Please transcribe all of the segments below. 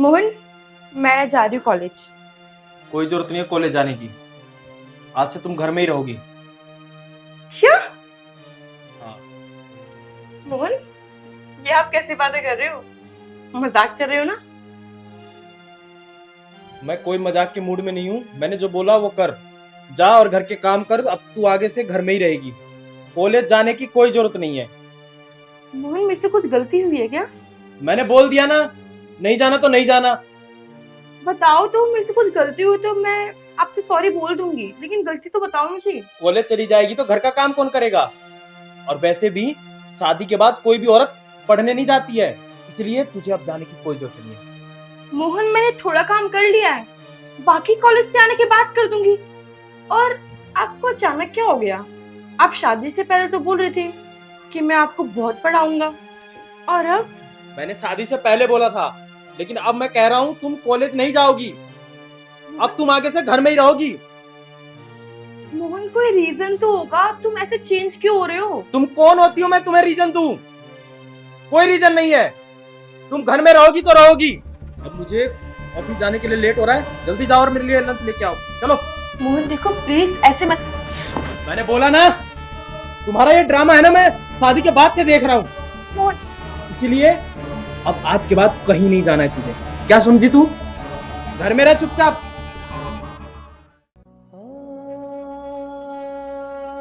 मोहन, मैं जा रही हूँ कॉलेज। कोई जरूरत नहीं है कॉलेज जाने की। आज से तुम घर में ही रहोगी। क्या? हाँ। मोहन, ये आप कैसी बातें कर रहे हो? मजाक कर रहे हो ना? मैं कोई मजाक के मूड में नहीं हूँ। मैंने जो बोला वो कर। जा और घर के काम कर। अब तू आगे से घर में ही रहेगी। कॉलेज जाने की कोई जरूरत नहीं है। मोहन, मेरे से कुछ गलती हुई है क्या? मैंने बोल दिया ना, नहीं जाना तो नहीं जाना। बताओ तो, मेरे से कुछ गलती हुई तो मैं आपसे सॉरी बोल दूंगी, लेकिन गलती तो बताओ मुझे। कॉलेज चली जाएगी तो घर का काम कौन करेगा? और वैसे भी शादी के बाद कोई भी औरत पढ़ने नहीं जाती है, इसलिए तुझे अब जाने की कोई जरूरत नहीं है। मोहन, मैंने थोड़ा काम कर लिया है, बाकी कॉलेज से आने के बाद कर दूंगी। और आपको अचानक क्या हो गया? आप शादी से पहले तो बोल रहे थे कि मैं आपको बहुत पढ़ाऊंगा, और अब? मैंने शादी से पहले बोला था, लेकिन अब मैं कह रहा हूँ तुम कॉलेज नहीं जाओगी। अब तुम आगे से घर में ही रहोगी। मोहन, कोई रीजन तो होगा, तुम ऐसे चेंज क्यों हो रहे हो? तुम कौन होती हो मैं तुम्हें रीजन दूं? कोई रीजन नहीं है। तुम घर में रहोगी तो रहोगी। अब मुझे ऑफिस जाने के लिए लेट हो रहा है, जल्दी जाओ और मेरे लिए लंच लेके आओ। चलो। मोहन देखो, प्लीज ऐसे मत। मैंने बोला ना, तुम्हारा ये ड्रामा है ना, मैं शादी के बाद से देख रहा हूँ। मोहन, इसीलिए अब आज के बाद कहीं नहीं जाना है तुझे। क्या समझी तू? घर में रह चुपचाप।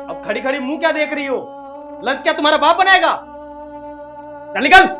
अब खड़ी खड़ी मुंह क्या देख रही हो? लंच क्या तुम्हारा बाप बनाएगा? चल निकल।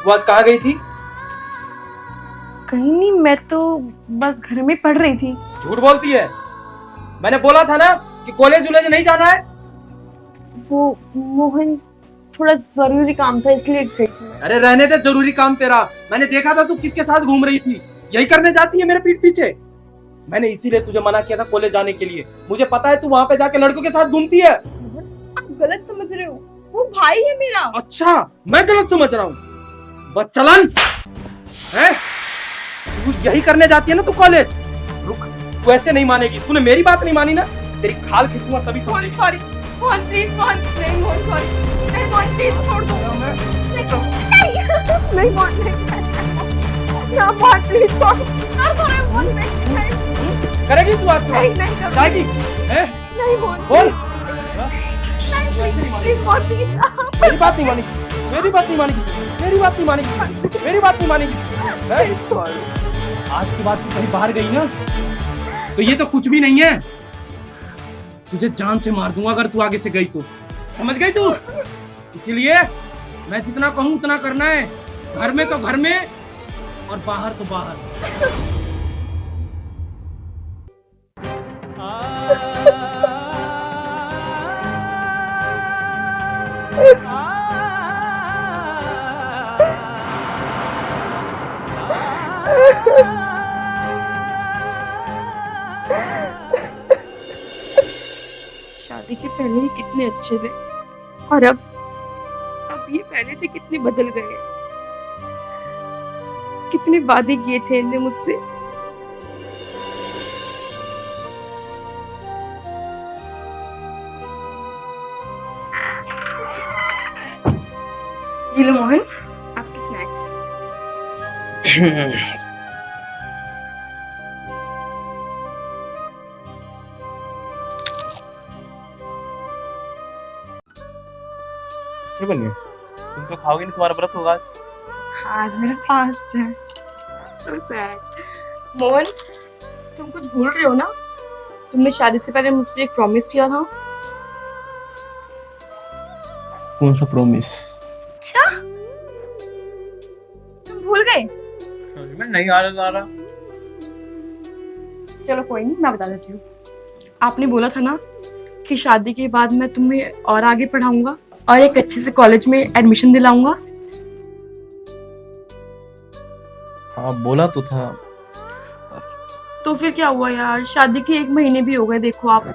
वो आज कहाँ गई थी? कहीं नहीं, मैं तो बस घर में पढ़ रही थी। झूठ बोलती है। मैंने बोला था ना कि कॉलेज वॉलेज नहीं जाना है। वो मोहन, थोड़ा जरूरी काम था इसलिए गई थी मैं। अरे रहने दे जरूरी काम तेरा। मैंने देखा था तू किसके साथ घूम रही थी। यही करने जाती है मेरे पीठ पीछे। मैंने इसीलिए तुझे मना किया था कॉलेज जाने के लिए। मुझे पता है तू वहां पे जाके लड़कों के साथ घूमती है। मोहन, आप गलत समझ रहे हो, वो भाई है मेरा। अच्छा, मैं गलत समझ रहा हूँ? बच्चलन है। तू यही करने जाती है ना तू कॉलेज। रुक, तू ऐसे नहीं मानेगी। तूने मेरी बात नहीं मानी ना, तेरी खाल खींचूंगा तभी समझेगी। सॉरी मोहन, प्लीज मोहन, नहीं मोहन, सॉरी नहीं मोहन, प्लीज छोड़ दो। नहीं मोहन, नहीं ना मोहन, प्लीज छोड़। सॉरी मोहन, नहीं करेगी तू आज? नहीं नहीं जाएगी हैं? नहीं मोहन, बोल। Please Mohan, please. मेरी बात नहीं मानेगी। मेरी बात नहीं मानेगी। मेरी बात नहीं मानेगी। मेरी बात नहीं मानेगी। आज के बाद तू कहीं बाहर गई ना तो ये तो कुछ भी नहीं है। तुझे जान से मार दूंगा अगर तू आगे से गई तो। समझ गई तू? इसीलिए मैं जितना कहूं उतना करना है। घर में तो घर में और बाहर तो बाहर। शादी के पहले ही कितने अच्छे थे, और अब ये पहले से कितने बदल गए हैं। कितने वादे किए थे इनने मुझसे। ये लो मोहन, आपके स्नैक्स। अच्छे बनिए। तुम तो खाओगे नहीं, तुम्हारा व्रत होगा आज। आज मेरा फास्ट है। So sad। मोहन, तुम कुछ भूल रहे हो ना? तुमने शादी से पहले मुझसे एक प्रॉमिस किया था। कौन सा प्रॉमिस? क्या तुम भूल गए? मैं नहीं याद आ रहा। चलो कोई नहीं, मैं बता देती हूँ। आपने बोला था ना कि शादी के बाद मैं तुम्हें और आगे पढ़ाऊंगा और एक अच्छे से कॉलेज में एडमिशन दिलाऊंगा। हाँ बोला तो था। तो फिर क्या हुआ यार, शादी के 1 महीने भी हो गए, देखो आप।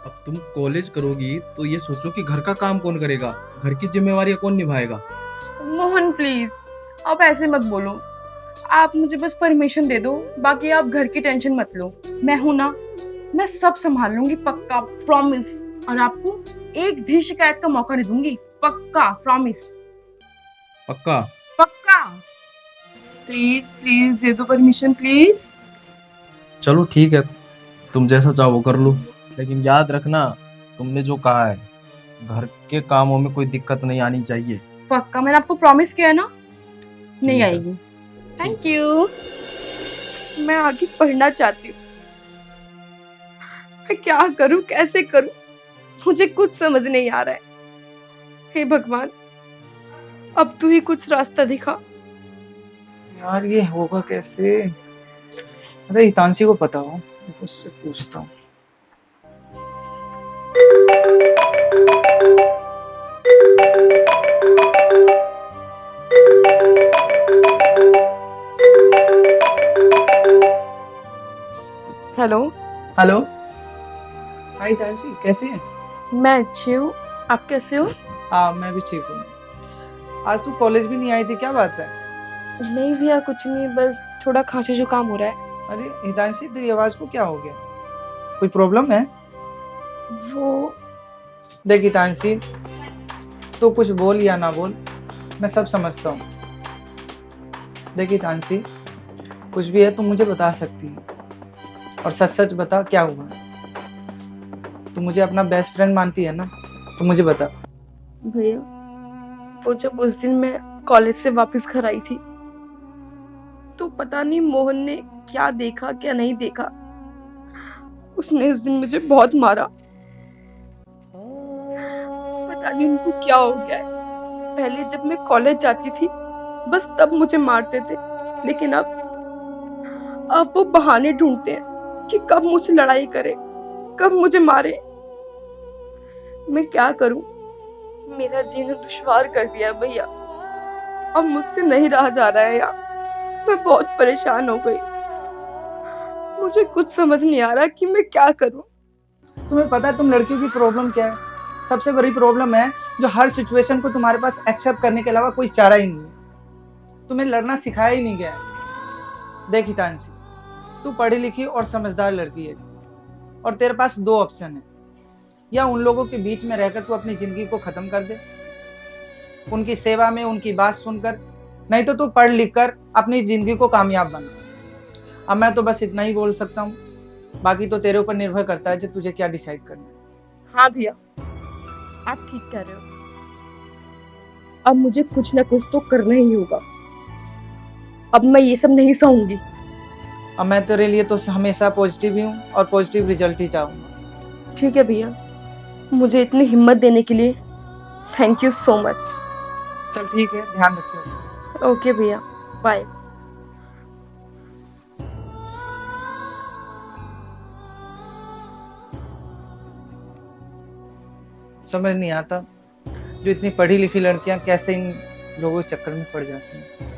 अब तुम कॉलेज करोगी तो ये सोचो कि घर का काम कौन करेगा, घर की जिम्मेवारियां कौन निभाएगा। मोहन प्लीज, आप ऐसे मत बोलो। आप मुझे बस परमिशन दे दो, बाकी आप घर की टेंशन मत लो। मैं हूं ना, मैं सब संभाल लूंगी, पक्का, प्रॉमिस। और आपको एक भी शिकायत का मौका नहीं दूंगी, पक्का, प्रॉमिस। पक्का? पक्का। प्लीज प्लीज दे दो परमिशन, प्लीज। चलो ठीक है, तुम जैसा चाहो कर लो, लेकिन याद रखना तुमने जो कहा है, घर के कामों में कोई दिक्कत नहीं आनी चाहिए। पक्का, मैंने आपको प्रॉमिस किया है ना, नहीं ठीक है। आएगी। Thank you. मैं आगे पढ़ना चाहती हूँ, मैं क्या करूँ, कैसे करूँ, मुझे कुछ समझ नहीं आ रहा है। हे भगवान, अब तू ही कुछ रास्ता दिखा। यार ये होगा कैसे? अरे हितांशी को पता हो, उससे पूछता हूँ। हेलो। हेलो। हाय हितांशी, कैसी है? मैं अच्छी हूँ, आप कैसे हो? हाँ मैं भी ठीक हूँ। आज तू कॉलेज भी नहीं आई थी, क्या बात है? नहीं भैया, कुछ नहीं, बस थोड़ा खांसी जुकाम हो रहा है। अरे हितांशी, तेरी आवाज को क्या हो गया? कोई प्रॉब्लम है? वो देख हितांशी, तू कुछ बोल या ना बोल, मैं सब समझता हूँ। देख हितांशी, कुछ भी है तू मुझे बता सकती है, और सच सच बता क्या हुआ। तू मुझे अपना बेस्ट फ्रेंड मानती है ना, तो मुझे बता। भैया, वो जब उस दिन मैं कॉलेज से वापस घर आई थी, तो पता नहीं मोहन ने क्या देखा क्या नहीं देखा, उसने उस दिन मुझे बहुत मारा। पता नहीं उनको क्या हो गया है। पहले जब मैं कॉलेज जाती थी बस तब मुझे मारते थे, लेकिन अब वो बहाने ढूंढते हैं कि कब मुझसे लड़ाई करे, कब मुझे मारे। मैं क्या करूं, मेरा जीना दुश्वार कर दिया है भैया। अब मुझसे नहीं रहा जा रहा है यार, मैं बहुत परेशान हो गई। मुझे कुछ समझ नहीं आ रहा कि मैं क्या करूं। तुम्हें पता है तुम लड़कियों की प्रॉब्लम क्या है? सबसे बड़ी प्रॉब्लम है जो हर सिचुएशन को तुम्हारे पास एक्सेप्ट करने के अलावा कोई चारा ही नहीं है। तुम्हें लड़ना सिखाया ही नहीं गया है। देख हितांशी, तू पढ़ी लिखी और समझदार लड़की है, और तेरे पास दो ऑप्शन है। या उन लोगों के बीच में रहकर तू अपनी जिंदगी को खत्म कर दे, उनकी सेवा में उनकी बात सुनकर, नहीं तो तू पढ़ लिख कर अपनी जिंदगी को कामयाब बना। अब मैं तो बस इतना ही बोल सकता हूँ, बाकी तो तेरे ऊपर निर्भर करता है कि तुझे क्या डिसाइड करना है। हाँ भैया, आप ठीक कह रहे हो। अब मुझे कुछ ना कुछ तो करना ही होगा। अब मैं ये सब नहीं सहूंगी। अब मैं तेरे लिए तो हमेशा पॉजिटिव ही हूँ, और पॉजिटिव रिजल्ट ही चाहूँगा। ठीक है भैया, मुझे इतनी हिम्मत देने के लिए थैंक यू सो मच। चल ठीक है, ध्यान रखियो। ओके भैया, बाय। समझ नहीं आता जो इतनी पढ़ी लिखी लड़कियां कैसे इन लोगों के चक्कर में पड़ जाती हैं।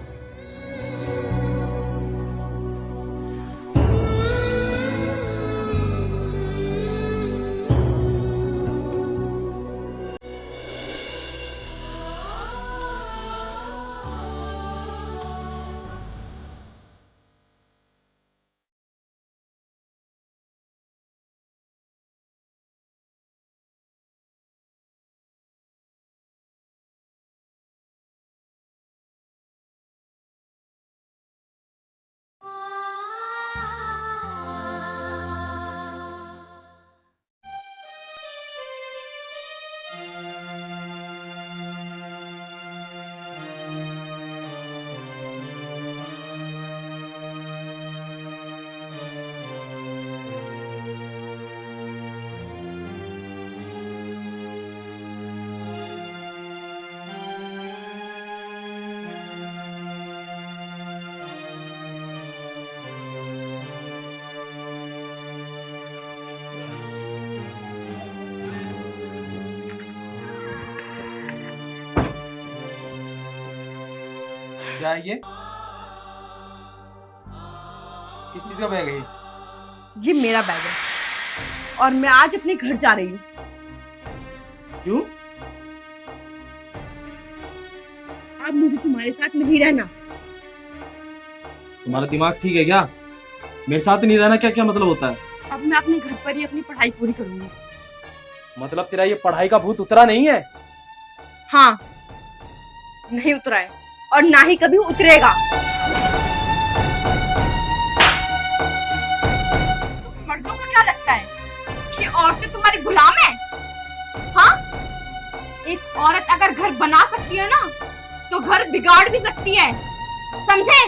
क्या है ये? किस चीज का बैग है ये मेरा बैग है और मैं आज अपने घर जा रही हूँ। क्यों? अब मुझे तुम्हारे साथ नहीं रहना। तुम्हारा दिमाग ठीक है क्या? मेरे साथ नहीं रहना क्या क्या मतलब होता है? अब मैं अपने घर पर ही अपनी पढ़ाई पूरी करूंगी। मतलब तेरा ये पढ़ाई का भूत उतरा नहीं है? हाँ, नहीं उतरा है और ना ही कभी उतरेगा। मर्दों को क्या लगता है कि औरतें तुम्हारी गुलाम है? हाँ, एक औरत अगर घर बना सकती है ना, तो घर बिगाड़ भी सकती है, समझे?